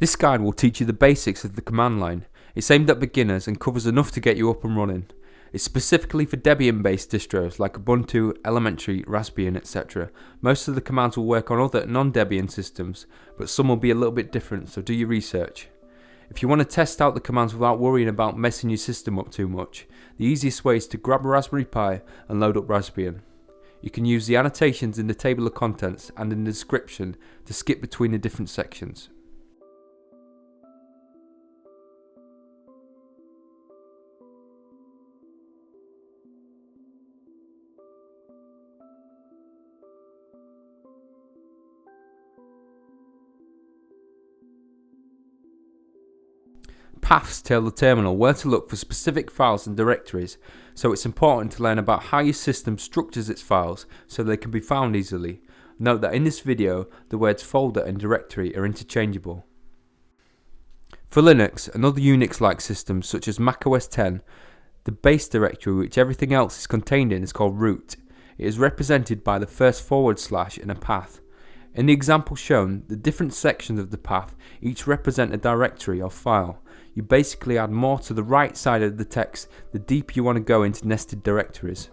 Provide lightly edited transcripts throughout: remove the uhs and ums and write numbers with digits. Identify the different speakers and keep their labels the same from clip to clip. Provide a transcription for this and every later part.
Speaker 1: This guide will teach you the basics of the command line. It's aimed at beginners and covers enough to get you up and running. It's specifically for Debian based distros like Ubuntu, Elementary, Raspbian, etc. Most of the commands will work on other non-Debian systems, but some will be a little bit different, so do your research. If you want to test out the commands without worrying about messing your system up too much, the easiest way is to grab a Raspberry Pi and load up Raspbian. You can use the annotations in the table of contents and in the description to skip between the different sections. Paths tell the terminal where to look for specific files and directories, so it's important to learn about how your system structures its files so they can be found easily. Note that in this video, the words folder and directory are interchangeable. For Linux and other Unix-like systems such as Mac OS X, the base directory which everything else is contained in is called root. It is represented by the first / in a path. In the example shown, the different sections of the path each represent a directory or file. You basically add more to the right side of the text the deeper you want to go into nested directories.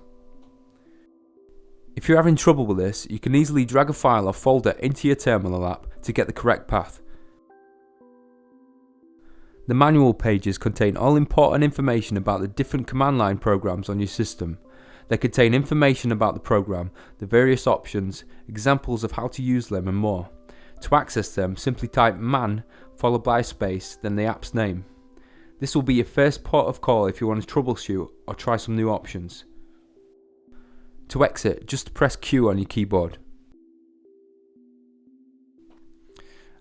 Speaker 1: If you're having trouble with this, you can easily drag a file or folder into your terminal app to get the correct path. The manual pages contain all important information about the different command line programs on your system. They contain information about the program, the various options, examples of how to use them and more. To access them, simply type man followed by a space, then the app's name. This will be your first port of call if you want to troubleshoot or try some new options. To exit, just press Q on your keyboard.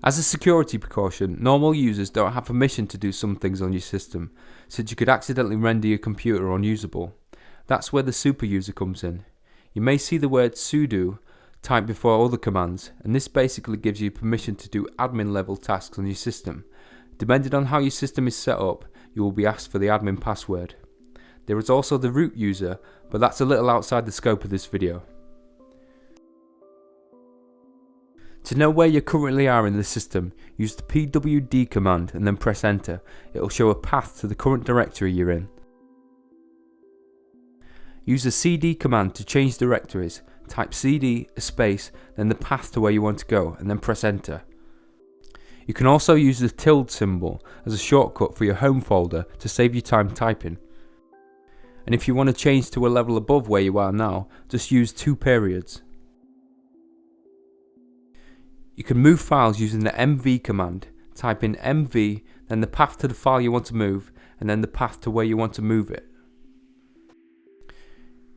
Speaker 1: As a security precaution, normal users don't have permission to do some things on your system, since you could accidentally render your computer unusable. That's where the super user comes in. You may see the word sudo typed before other commands, and this basically gives you permission to do admin level tasks on your system. Depending on how your system is set up, you will be asked for the admin password. There is also the root user, but that's a little outside the scope of this video. To know where you currently are in the system, use the pwd command and then press enter. It will show a path to the current directory you're in. Use the cd command to change directories. Type cd, a space, then the path to where you want to go, and then press enter. You can also use the tilde symbol as a shortcut for your home folder to save you time typing. And if you want to change to a level above where you are now, just use 2 periods. You can move files using the mv command. Type in mv, then the path to the file you want to move, and then the path to where you want to move it.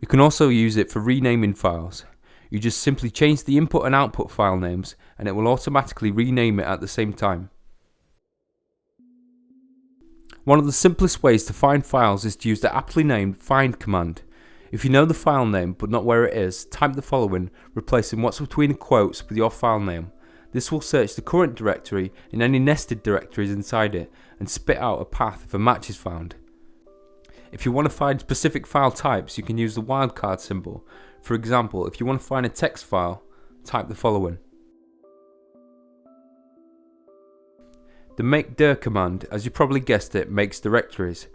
Speaker 1: You can also use it for renaming files. You just simply change the input and output file names and it will automatically rename it at the same time. One of the simplest ways to find files is to use the aptly named find command. If you know the file name but not where it is, type the following, replacing what's between quotes with your file name. This will search the current directory and any nested directories inside it and spit out a path if a match is found. If you want to find specific file types, you can use the wildcard symbol. For example, if you want to find a text file, type the following. The makedir command, as you probably guessed it, makes directories.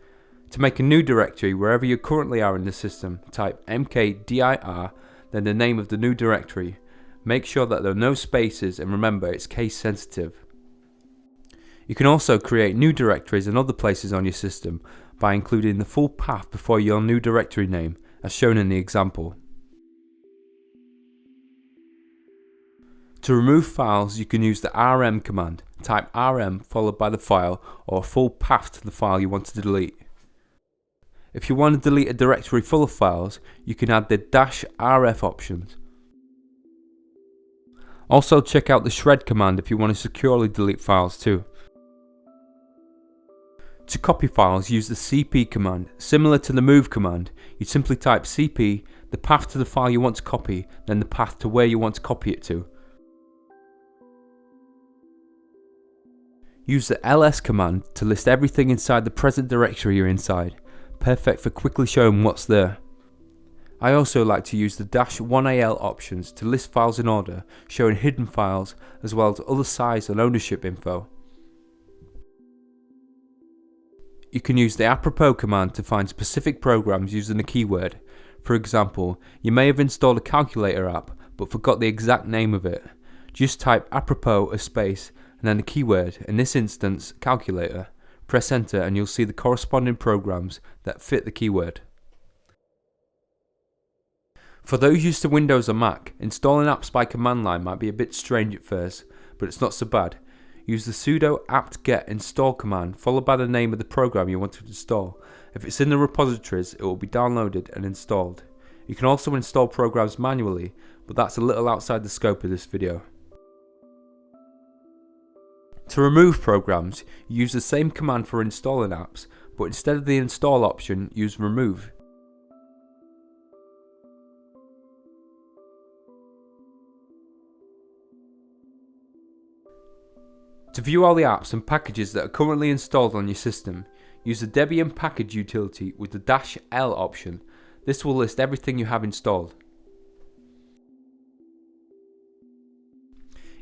Speaker 1: To make a new directory wherever you currently are in the system, type mkdir, then the name of the new directory. Make sure that there are no spaces and remember it's case sensitive. You can also create new directories in other places on your system by including the full path before your new directory name, as shown in the example. To remove files, you can use the rm command. Type rm followed by the file or a full path to the file you want to delete. If you want to delete a directory full of files, you can add the -rf options. Also check out the shred command if you want to securely delete files too. To copy files, use the cp command. Similar to the move command, you simply type cp, the path to the file you want to copy, then the path to where you want to copy it to. Use the ls command to list everything inside the present directory you're inside. Perfect for quickly showing what's there. I also like to use the -1al options to list files in order, showing hidden files as well as other size and ownership info. you can use the apropos command to find specific programs using a keyword. For example, you may have installed a calculator app but forgot the exact name of it. Just type apropos a space and then a keyword, in this instance calculator. Press enter and you'll see the corresponding programs that fit the keyword. For those used to Windows or Mac, installing apps by command line might be a bit strange at first, but it's not so bad. Use the sudo apt-get install command followed by the name of the program you want to install. If it's in the repositories, it will be downloaded and installed. You can also install programs manually, but that's a little outside the scope of this video. To remove programs, use the same command for installing apps, but instead of the install option, use remove. To view all the apps and packages that are currently installed on your system, use the Debian package utility with the -L option. This will list everything you have installed.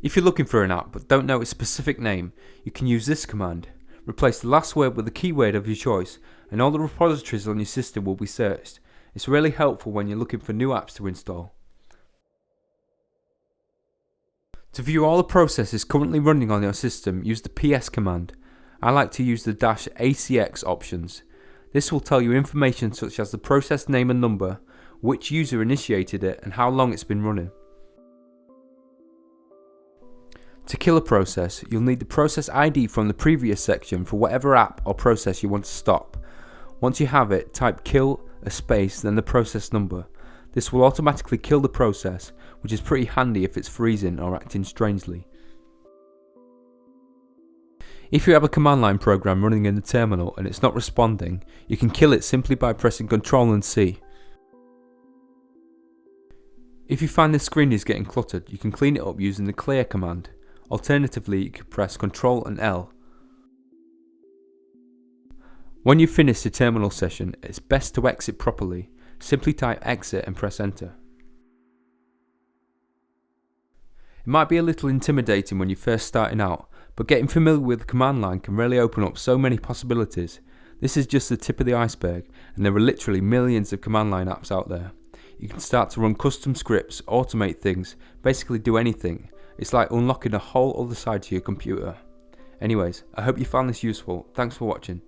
Speaker 1: If you're looking for an app but don't know its specific name, you can use this command. Replace the last word with the keyword of your choice and all the repositories on your system will be searched. It's really helpful when you're looking for new apps to install. To view all the processes currently running on your system, use the ps command. I like to use the -acx options. This will tell you information such as the process name and number, which user initiated it and how long it's been running. To kill a process, you'll need the process ID from the previous section for whatever app or process you want to stop. Once you have it, type kill, a space, then the process number. This will automatically kill the process, which is pretty handy if it's freezing or acting strangely. If you have a command line program running in the terminal and it's not responding, you can kill it simply by pressing Ctrl and C. If you find the screen is getting cluttered, you can clean it up using the clear command. Alternatively, you can press Ctrl and L. When you've finished your terminal session, it's best to exit properly. Simply type exit and press enter. It might be a little intimidating when you're first starting out, but getting familiar with the command line can really open up so many possibilities. This is just the tip of the iceberg, and there are literally millions of command line apps out there. You can start to run custom scripts, automate things, basically do anything. It's like unlocking a whole other side to your computer. Anyways, I hope you found this useful. Thanks for watching.